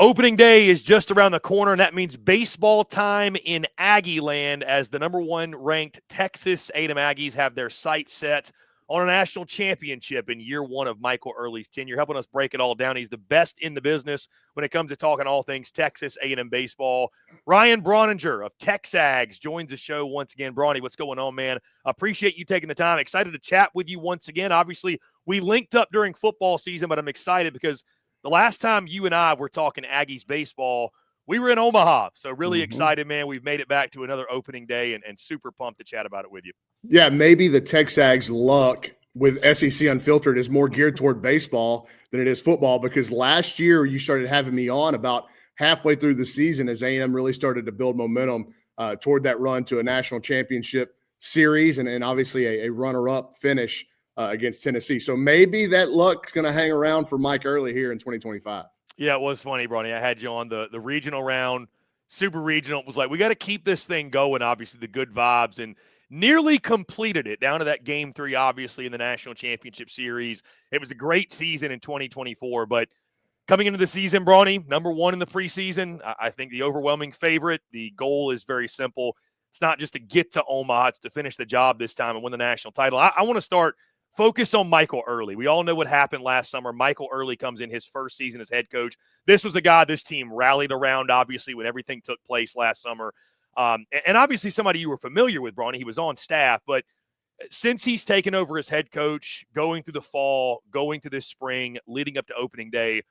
Opening day is just around the corner, and that means baseball time in Aggie land as the number one ranked Texas A&M Aggies have their sights set on a national championship in year one of Michael Earley's tenure. Helping us break it all down, he's the best in the business when it comes to talking all things Texas A&M baseball. Ryan Brauninger of TexAgs joins the show once again. Brawny, what's going on, man? Appreciate you taking the time. Excited to chat with you once again. Obviously, we linked up during football season, but I'm excited because the last time you and I were talking Aggies baseball, we were in Omaha. So really excited, man. We've made it back to another opening day and super pumped to chat about it with you. Yeah, maybe the TexAgs luck with SEC Unfiltered is more geared toward baseball than it is football, because last year you started having me on about halfway through the season as A&M really started to build momentum toward that run to a national championship series and obviously a runner-up finish against Tennessee. So maybe that luck's going to hang around for Mike Earley here in 2025. Yeah, it was funny, Bronny. I had you on the regional round, super regional. It was like, we got to keep this thing going, obviously, the good vibes, and nearly completed it down to that game 3, obviously, in the national championship series. It was a great season in 2024, but coming into the season, Bronny, number one in the preseason, I think the overwhelming favorite. The goal is very simple. It's not just to get to Omaha, it's to finish the job this time and win the national title. I want to start focus on Michael Earley. We all know what happened last summer. Michael Earley comes in his first season as head coach. This was a guy this team rallied around, obviously, when everything took place last summer. And obviously somebody you were familiar with, Bronny. He was on staff. But since he's taken over as head coach, going through the fall, going through this spring, leading up to opening day,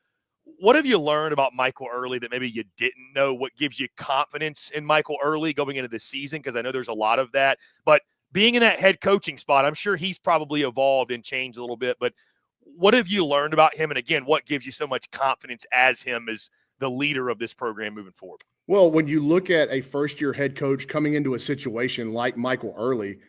what have you learned about Michael Earley that maybe you didn't know? What gives you confidence in Michael Earley going into this season? Because I know there's a lot of that. But being in that head coaching spot, I'm sure he's probably evolved and changed a little bit, but what have you learned about him? And again, what gives you so much confidence as him as the leader of this program moving forward? Well, when you look at a first-year head coach coming into a situation like Michael Earley,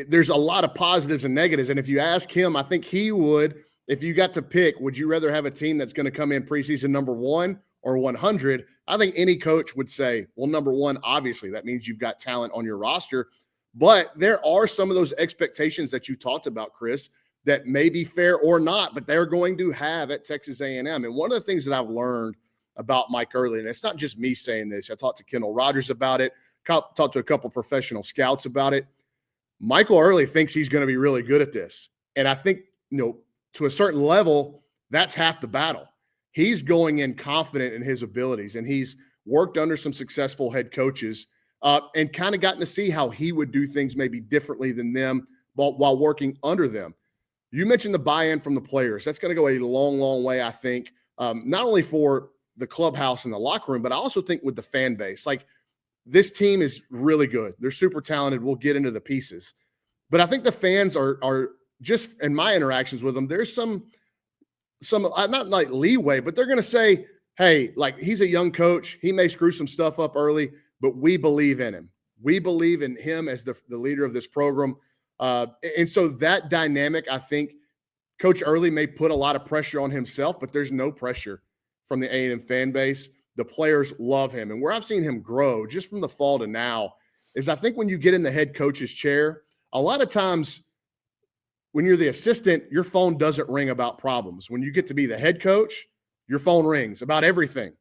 there's a lot of positives and negatives. And if you ask him, I think he would, if you got to pick, would you rather have a team that's going to come in preseason number 1 or 100? I think any coach would say, well, number 1, obviously, that means you've got talent on your roster. But there are some of those expectations that you talked about, Chris, that may be fair or not, but they're going to have at Texas A&M. And one of the things that I've learned about Mike Earley, and it's not just me saying this, I talked to Kendall Rogers about it, talked to a couple professional scouts about it. Michael Earley thinks he's going to be really good at this. And I think, to a certain level, that's half the battle. He's going in confident in his abilities, and he's worked under some successful head coaches and kind of gotten to see how he would do things maybe differently than them while working under them. You mentioned the buy-in from the players. That's going to go a long, long way, I think, not only for the clubhouse and the locker room, but I also think with the fan base. Like, this team is really good. They're super talented. We'll get into the pieces. But I think the fans are just, in my interactions with them, there's some not like leeway, but they're going to say, hey, like, he's a young coach. He may screw some stuff up early, but we believe in him. We believe in him as the leader of this program. And so that dynamic, I think Coach Earley may put a lot of pressure on himself, but there's no pressure from the A&M fan base. The players love him. And where I've seen him grow just from the fall to now is, I think when you get in the head coach's chair, a lot of times when you're the assistant, your phone doesn't ring about problems. When you get to be the head coach, your phone rings about everything.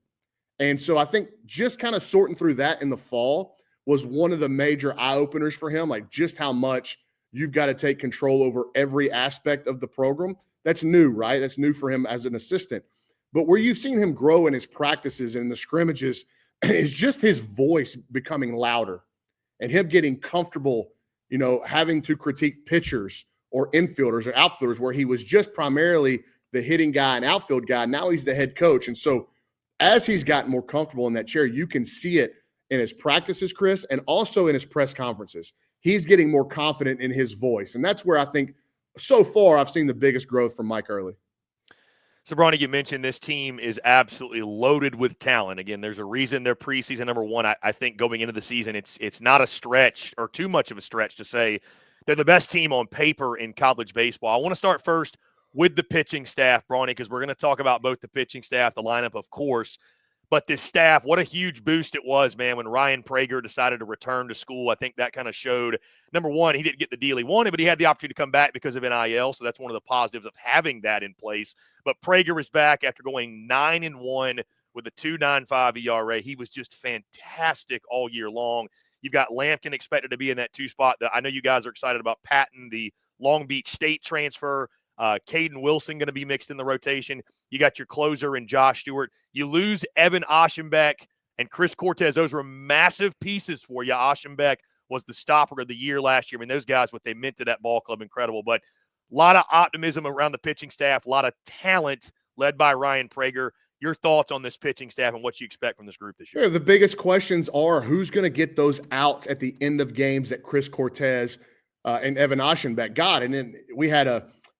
And so I think just kind of sorting through that in the fall was one of the major eye-openers for him, like just how much you've got to take control over every aspect of the program. That's new, right? That's new for him as an assistant. But where you've seen him grow in his practices and the scrimmages is just his voice becoming louder and him getting comfortable, having to critique pitchers or infielders or outfielders, where he was just primarily the hitting guy and outfield guy. Now he's the head coach. And so as he's gotten more comfortable in that chair, you can see it in his practices, Chris, and also in his press conferences. He's getting more confident in his voice. And that's where I think so far I've seen the biggest growth from Mike Earley. So, Bronny, you mentioned this team is absolutely loaded with talent. Again, there's a reason they're preseason number 1. I think going into the season, it's not a stretch or too much of a stretch to say they're the best team on paper in college baseball. I want to start first with the pitching staff, Bronny, because we're going to talk about both the pitching staff, the lineup, of course, but this staff, what a huge boost it was, man, when Ryan Prager decided to return to school. I think that kind of showed, number 1, he didn't get the deal he wanted, but he had the opportunity to come back because of NIL, so that's one of the positives of having that in place. But Prager is back after going 9-1 with a 2.95 ERA. He was just fantastic all year long. You've got Lampkin expected to be in that 2 spot. I know you guys are excited about Patton, the Long Beach State transfer. Caden Wilson going to be mixed in the rotation. You got your closer in Josh Stewart. You lose Evan Aschenbeck and Chris Cortez. Those were massive pieces for you. Aschenbeck was the stopper of the year last year. I mean, those guys, what they meant to that ball club, incredible. But a lot of optimism around the pitching staff, a lot of talent led by Ryan Prager. Your thoughts on this pitching staff and what you expect from this group this year? Yeah, the biggest questions are who's going to get those outs at the end of games that Chris Cortez and Evan Aschenbeck got. And then we had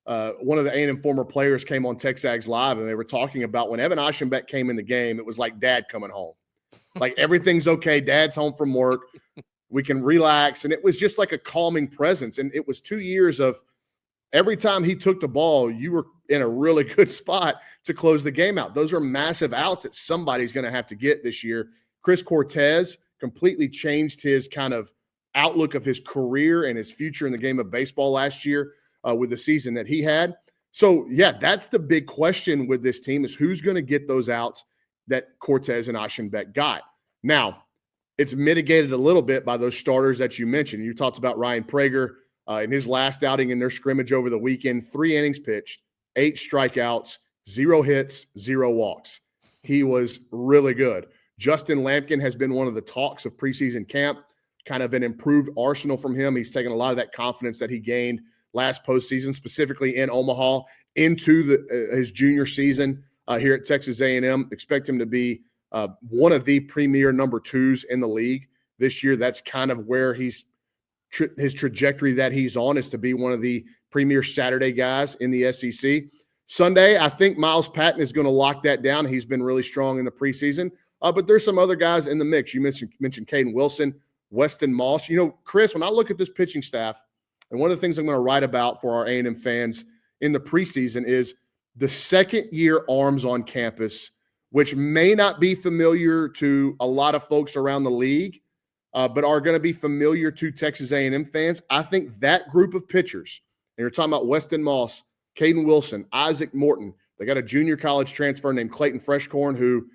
one of the A&M former players came on TexAgs Live, and they were talking about when Evan Aschenbeck came in the game, it was like dad coming home. Like everything's okay. Dad's home from work. We can relax. And it was just like a calming presence. And it was 2 years of every time he took the ball, you were in a really good spot to close the game out. Those are massive outs that somebody's going to have to get this year. Chris Cortez completely changed his kind of outlook of his career and his future in the game of baseball last year with the season that he had. So, yeah, that's the big question with this team is who's going to get those outs that Cortez and Aschenbeck got. Now, it's mitigated a little bit by those starters that you mentioned. You talked about Ryan Prager in his last outing in their scrimmage over the weekend, 3 innings pitched, 8 strikeouts, 0 hits, 0 walks. He was really good. Justin Lampkin has been one of the talks of preseason camp, kind of an improved arsenal from him. He's taken a lot of that confidence that he gained last postseason, specifically in Omaha, into his junior season here at Texas A&M. Expect him to be one of the premier number 2s in the league this year. That's kind of where his trajectory that he's on, is to be one of the premier Saturday guys in the SEC. Sunday, I think Miles Patton is going to lock that down. He's been really strong in the preseason. But there's some other guys in the mix. You mentioned Caden Wilson, Weston Moss. You know, Chris, when I look at this pitching staff, and one of the things I'm going to write about for our A&M fans in the preseason is the second-year arms on campus, which may not be familiar to a lot of folks around the league, but are going to be familiar to Texas A&M fans. I think that group of pitchers, and you're talking about Weston Moss, Caden Wilson, Isaac Morton. They got a junior college transfer named Clayton Freshcorn, who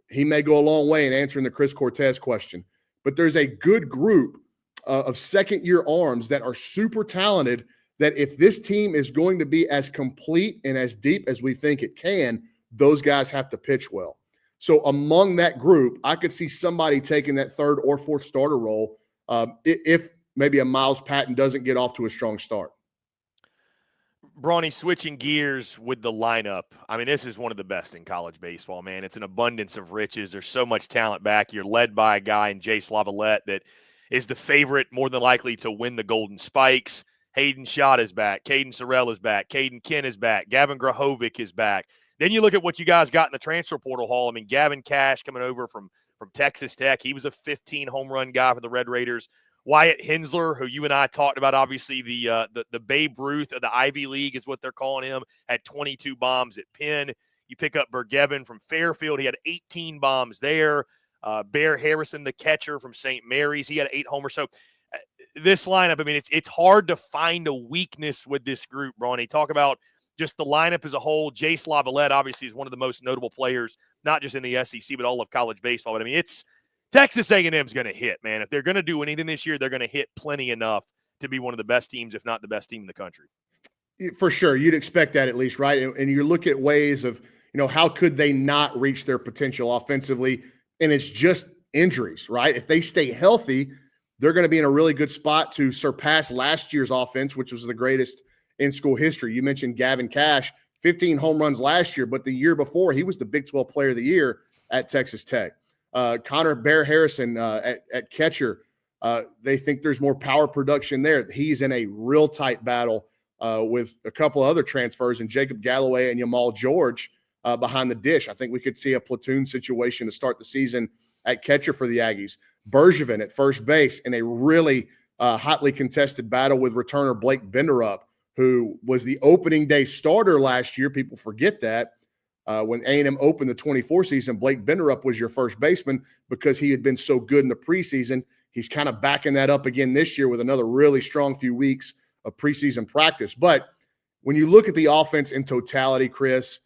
he may go a long way in answering the Chris Cortez question. But there's a good group of second-year arms that are super talented, that if this team is going to be as complete and as deep as we think it can, those guys have to pitch well. So among that group, I could see somebody taking that 3rd or 4th starter role if maybe a Miles Patton doesn't get off to a strong start. Brawny, switching gears with the lineup. I mean, this is one of the best in college baseball, man. It's an abundance of riches. There's so much talent back. You're led by a guy in Jay Slavalette that is the favorite, more than likely, to win the Golden Spikes. Hayden Schott is back. Caden Sorrell is back. Caden Kent is back. Gavin Grahovic is back. Then you look at what you guys got in the transfer portal haul. I mean, Gavin Cash coming over from Texas Tech. He was a 15 home run guy for the Red Raiders. Wyatt Hensler, who you and I talked about, obviously the Babe Ruth of the Ivy League is what they're calling him, had 22 bombs at Penn. You pick up Burgevin from Fairfield. He had 18 bombs there. Bear Harrison, the catcher from St. Mary's, he had 8 homers. So this lineup, I mean, it's hard to find a weakness with this group, Brawny. Talk about just the lineup as a whole. Jay Slavalette, obviously, is one of the most notable players, not just in the SEC, but all of college baseball. But, I mean, it's Texas A&M's going to hit, man. If they're going to do anything this year, they're going to hit plenty enough to be one of the best teams, if not the best team in the country. For sure. You'd expect that at least, right? And you look at ways of, how could they not reach their potential offensively? And it's just injuries, right? If they stay healthy, they're going to be in a really good spot to surpass last year's offense, which was the greatest in school history. You mentioned Gavin Cash, 15 home runs last year, but the year before, he was the Big 12 Player of the Year at Texas Tech. Connor Bear Harrison at catcher, they think there's more power production there. He's in a real tight battle with a couple other transfers, and Jacob Galloway and Yamal George behind the dish. I think we could see a platoon situation to start the season at catcher for the Aggies. Bergevin at first base in a really hotly contested battle with returner Blake Benderup, who was the opening day starter last year. People forget that. When A&M opened the 24 season, Blake Benderup was your first baseman because he had been so good in the preseason. He's kind of backing that up again this year with another really strong few weeks of preseason practice. But when you look at the offense in totality, Chris,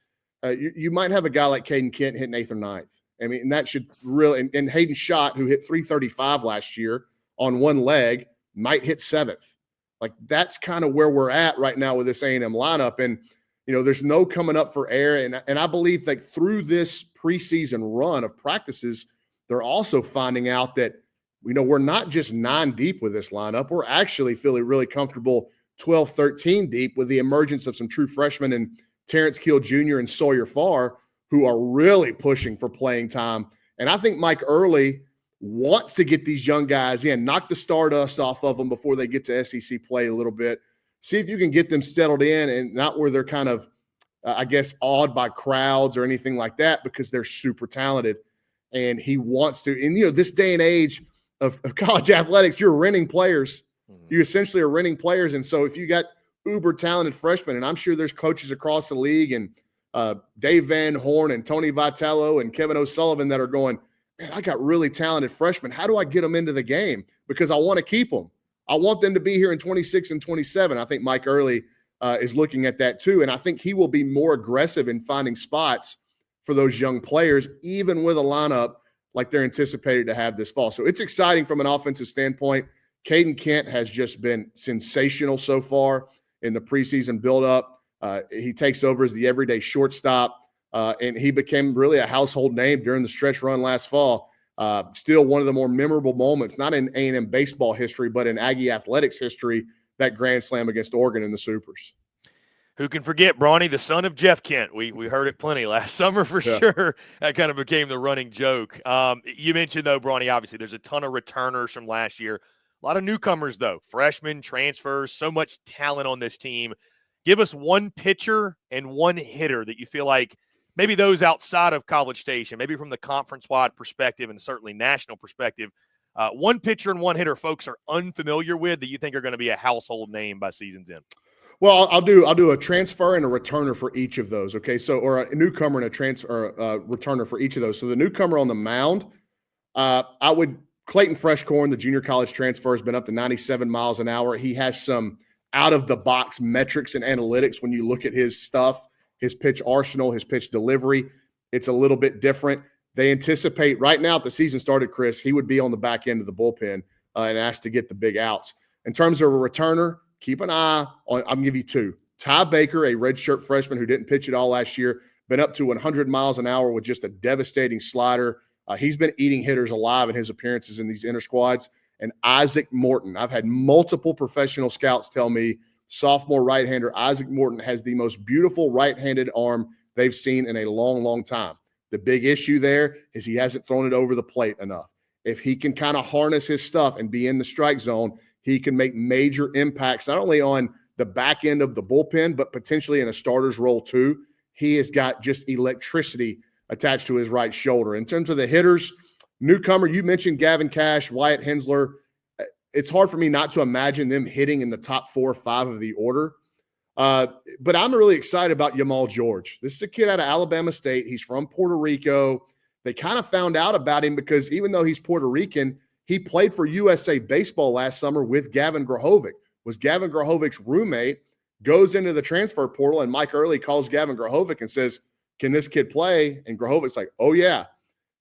you might have a guy like Caden Kent hitting 8th or 9th. I mean, and that should really, and Hayden Schott, who hit 335 last year on one leg, might hit 7th. Like, that's kind of where we're at right now with this A&M lineup. And, there's no coming up for air. And I believe that through this preseason run of practices, they're also finding out that, we're not just 9 deep with this lineup. We're actually feeling really comfortable 12, 13 deep with the emergence of some true freshmen and Terrence Keel Jr. and Sawyer Farr, who are really pushing for playing time. And I think Mike Earley wants to get these young guys in, knock the stardust off of them before they get to SEC play a little bit. See if you can get them settled in and not where they're kind of, awed by crowds or anything like that, because they're super talented. And he wants to. And, this day and age of college athletics, you're renting players. You essentially are renting players. And so if you got uber talented freshmen, and I'm sure there's coaches across the league and Dave Van Horn and Tony Vitello and Kevin O'Sullivan that are going, man, I got really talented freshmen. How do I get them into the game? Because I want to keep them. I want them to be here in 26 and 27. I think Mike Earley is looking at that too. And I think he will be more aggressive in finding spots for those young players, even with a lineup like they're anticipated to have this fall. So it's exciting from an offensive standpoint. Caden Kent has just been sensational so far in the preseason buildup. He takes over as the everyday shortstop, and he became really a household name during the stretch run last fall. Still one of the more memorable moments, not in A&M baseball history, but in Aggie athletics history, that grand slam against Oregon in the Supers. Who can forget Brawny, the son of Jeff Kent? We heard it plenty last summer for sure. That kind of became the running joke. You mentioned, though, Brawny, obviously there's a ton of returners from last year. A lot of newcomers, though, freshmen, transfers, so much talent on this team. Give us one pitcher and one hitter that you feel like maybe those outside of College Station, maybe from the conference-wide perspective and certainly national perspective, one pitcher and one hitter folks are unfamiliar with that you think are going to be a household name by season's end. Well, I'll do a transfer and a returner for each of those. Okay, so or a newcomer and a transfer returner for each of those. So the newcomer on the mound, I would Clayton Freshcorn, the junior college transfer, has been up to 97 miles an hour. He has some out of the box metrics and analytics when you look at his stuff, his pitch arsenal, his pitch delivery. It's a little bit different. They anticipate right now, if the season started, Chris, he would be on the back end of the bullpen and asked to get the big outs. In terms of a returner, keep an eye on, I'm going to give you two. Ty Baker, a redshirt freshman who didn't pitch at all last year, been up to 100 miles an hour with just a devastating slider. He's been eating hitters alive in his appearances in these inter squads. And Isaac Morton, I've had multiple professional scouts tell me sophomore right-hander Isaac Morton has the most beautiful right-handed arm they've seen in a long, long time. The big issue there is he hasn't thrown it over the plate enough. If he can kind of harness his stuff and be in the strike zone, he can make major impacts, not only on the back end of the bullpen, but potentially in a starter's role too. He has got just electricity attached to his right shoulder. In terms of the hitters, newcomer, you mentioned Gavin Cash, Wyatt Hensler. It's hard for me not to imagine them hitting in the top 4 or 5 of the order. But I'm really excited about Yamal George. This is a kid out of Alabama State. He's from Puerto Rico. They kind of found out about him because even though he's Puerto Rican, he played for USA Baseball last summer with Gavin Grahovic, was Gavin Grahovic's roommate, goes into the transfer portal, and Mike Earley calls Gavin Grahovic and says, can this kid play? And Grahovic's like, oh, yeah.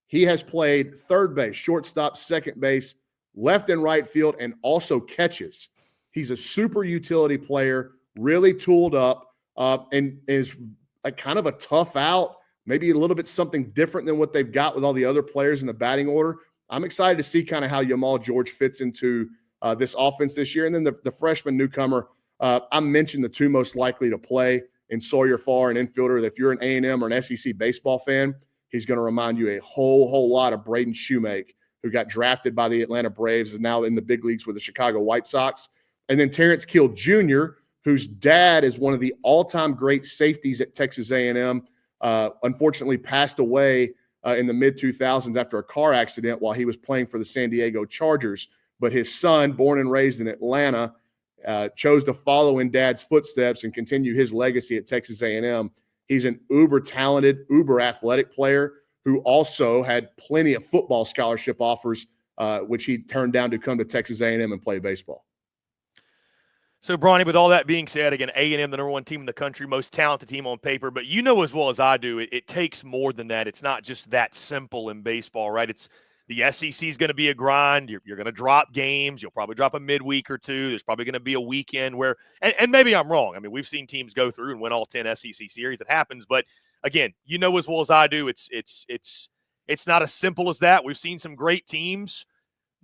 He has played third base, shortstop, second base, left and right field, and also catches. He's a super utility player, really tooled up, and is a kind of a tough out, maybe a little bit something different than what they've got with all the other players in the batting order. I'm excited to see kind of how Yamal George fits into this offense this year. And then the freshman newcomer, I mentioned the two most likely to play in Sawyer Farr and infielder. If you're an A&M or an SEC baseball fan, he's going to remind you a whole lot of Braden Shoemake, who got drafted by the Atlanta Braves, is now in the big leagues with the Chicago White Sox. And then Terrence Keel Jr., whose dad is one of the all-time great safeties at Texas A&M, unfortunately passed away in the mid-2000s after a car accident while he was playing for the San Diego Chargers. But his son, born and raised in Atlanta, chose to follow in dad's footsteps and continue his legacy at Texas A&M. He's an uber-talented, uber-athletic player who also had plenty of football scholarship offers, which he turned down to come to Texas A&M and play baseball. So, Bronny, with all that being said, again, A&M, the number one team in the country, most talented team on paper, but you know as well as I do, it takes more than that. It's not just that simple in baseball, right? It's the SEC is going to be a grind. You're going to drop games. You'll probably drop a midweek or two. There's probably going to be a weekend where, and maybe I'm wrong. I mean, we've seen teams go through and win all 10 SEC series. It happens, but again, you know as well as I do, it's not as simple as that. We've seen some great teams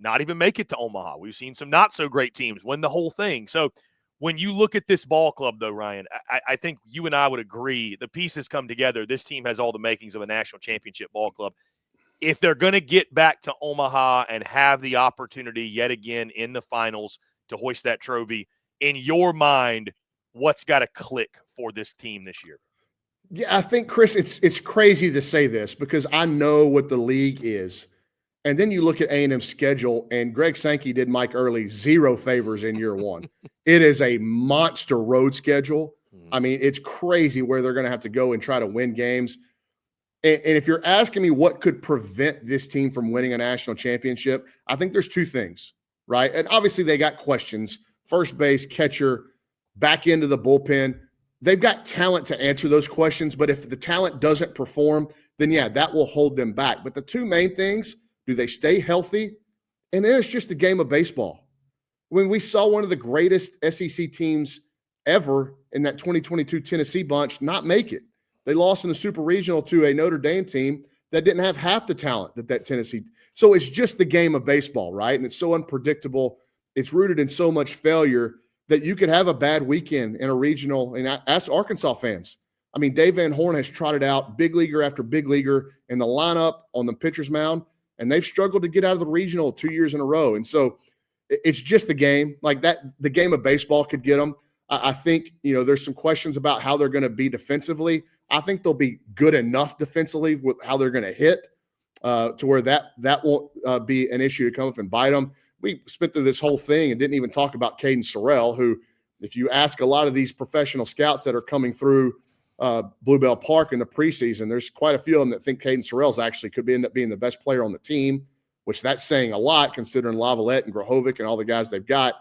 not even make it to Omaha. We've seen some not so great teams win the whole thing. So when you look at this ball club, though, Ryan, I think you and I would agree the pieces come together. This team has all the makings of a national championship ball club. If they're going to get back to Omaha and have the opportunity yet again in the finals to hoist that trophy, in your mind, what's got to click for this team this year? Yeah, I think, Chris, it's crazy to say this because I know what the league is. And then you look at A&M's schedule, and Greg Sankey did Mike Earley 0 favors in year one. It is a monster road schedule. I mean, it's crazy where they're going to have to go and try to win games. And if you're asking me what could prevent this team from winning a national championship, I think there's two things, right? And obviously they got questions. First base, catcher, back into the bullpen. They've got talent to answer those questions, but if the talent doesn't perform, then yeah, that will hold them back. But the two main things, do they stay healthy? And then it's just a game of baseball. When we saw one of the greatest SEC teams ever in that 2022 Tennessee bunch not make it. They lost in the Super Regional to a Notre Dame team that didn't have half the talent that Tennessee. So it's just the game of baseball, right? And it's so unpredictable. It's rooted in so much failure that you could have a bad weekend in a regional. And ask Arkansas fans. I mean, Dave Van Horn has trotted out big leaguer after big leaguer in the lineup on the pitcher's mound, and they've struggled to get out of the regional 2 years in a row. And so it's just the game. Like that, the game of baseball could get them. I think, there's some questions about how they're going to be defensively. I think they'll be good enough defensively with how they're going to hit to where that won't be an issue to come up and bite them. We spent through this whole thing and didn't even talk about Caden Sorrell, who, if you ask a lot of these professional scouts that are coming through Bluebell Park in the preseason, there's quite a few of them that think Caden Sorrell's actually could end up being the best player on the team, which that's saying a lot considering Lavalette and Grahovic and all the guys they've got.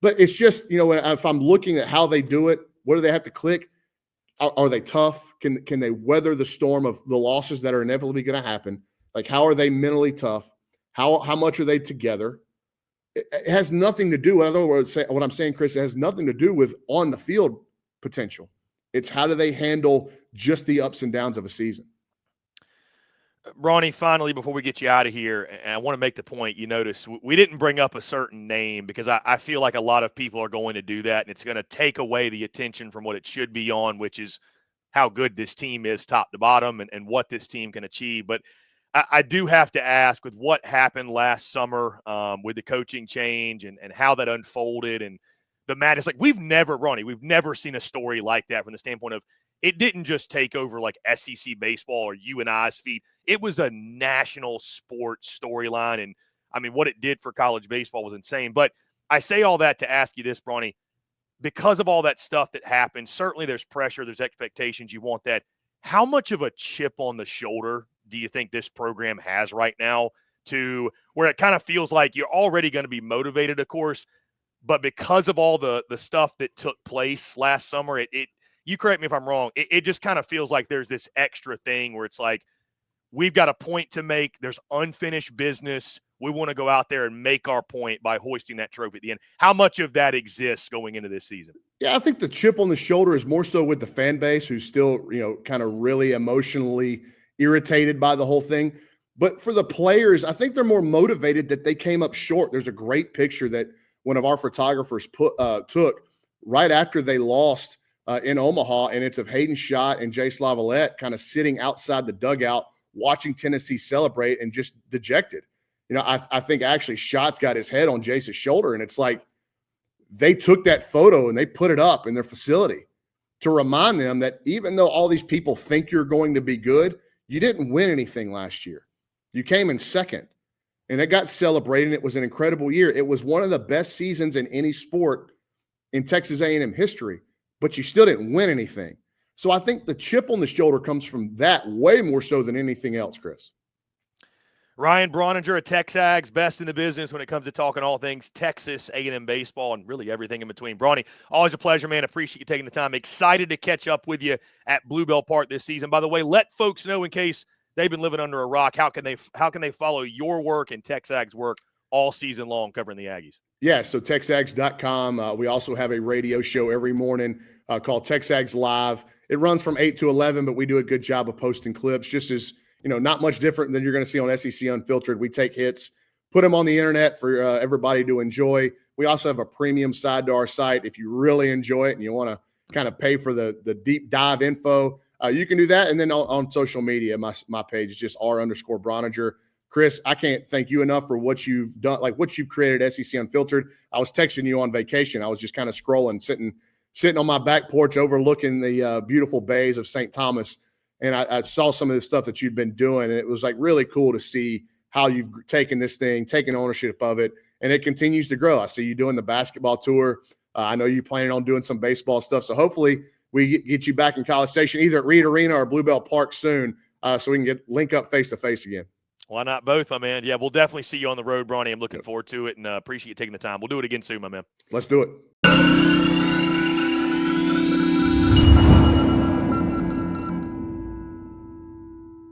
But it's just, if I'm looking at how they do it, what do they have to click? Are they tough? Can they weather the storm of the losses that are inevitably going to happen? Like, how are they mentally tough? How much are they together? It has nothing to do, in other words, what I'm saying, Chris, it has nothing to do with on the field potential. It's how do they handle just the ups and downs of a season. Bronny, finally, before we get you out of here, and I want to make the point, you notice we didn't bring up a certain name because I feel like a lot of people are going to do that, and it's going to take away the attention from what it should be on, which is how good this team is top to bottom and what this team can achieve. But I do have to ask, with what happened last summer with the coaching change and how that unfolded and the madness, like we've never seen a story like that from the standpoint of it didn't just take over like SEC baseball or you and I's feed. It was a national sports storyline. And I mean, what it did for college baseball was insane. But I say all that to ask you this, Bronny, because of all that stuff that happened, certainly there's pressure, there's expectations. You want that. How much of a chip on the shoulder do you think this program has right now to where it kind of feels like you're already going to be motivated, of course, but because of all the stuff that took place last summer, you correct me if I'm wrong, it just kind of feels like there's this extra thing where it's like, we've got a point to make. There's unfinished business. We want to go out there and make our point by hoisting that trophy at the end. How much of that exists going into this season? Yeah, I think the chip on the shoulder is more so with the fan base who's still, kind of really emotionally irritated by the whole thing. But for the players, I think they're more motivated that they came up short. There's a great picture that one of our photographers took right after they lost in Omaha, and it's of Hayden Schott and Jace Lavalette kind of sitting outside the dugout watching Tennessee celebrate and just dejected. I think actually Schott's got his head on Jace's shoulder, and it's like they took that photo and they put it up in their facility to remind them that even though all these people think you're going to be good, you didn't win anything last year. You came in second, and it got celebrated. It was an incredible year. It was one of the best seasons in any sport in Texas A&M history, but you still didn't win anything. So I think the chip on the shoulder comes from that way more so than anything else, Chris. Ryan Brauninger at TexAgs, best in the business when it comes to talking all things Texas A&M baseball and really everything in between. Brawny, always a pleasure, man. Appreciate you taking the time. Excited to catch up with you at Bluebell Park this season. By the way, let folks know in case they've been living under a rock, how can they follow your work and TexAgs work all season long covering the Aggies? Yeah, so TexAgs.com. We also have a radio show every morning called TexAgs Live. It runs from 8 to 11, but we do a good job of posting clips, just as, not much different than you're going to see on SEC Unfiltered. We take hits, put them on the internet for everybody to enjoy. We also have a premium side to our site. If you really enjoy it and you want to kind of pay for the deep dive info, you can do that. And then on social media, my page is just R_Brauninger. Chris, I can't thank you enough for what you've done, like what you've created at SEC Unfiltered. I was texting you on vacation. I was just kind of scrolling, sitting on my back porch overlooking the beautiful bays of St. Thomas. And I saw some of the stuff that you've been doing. And it was like really cool to see how you've taken this thing, taken ownership of it, and it continues to grow. I see you doing the basketball tour. I know you're planning on doing some baseball stuff. So hopefully we get you back in College Station, either at Reed Arena or Bluebell Park soon, so we can link up face-to-face again. Why not both, my man? Yeah, we'll definitely see you on the road, Brawny. I'm looking forward to it and appreciate you taking the time. We'll do it again soon, my man. Let's do it.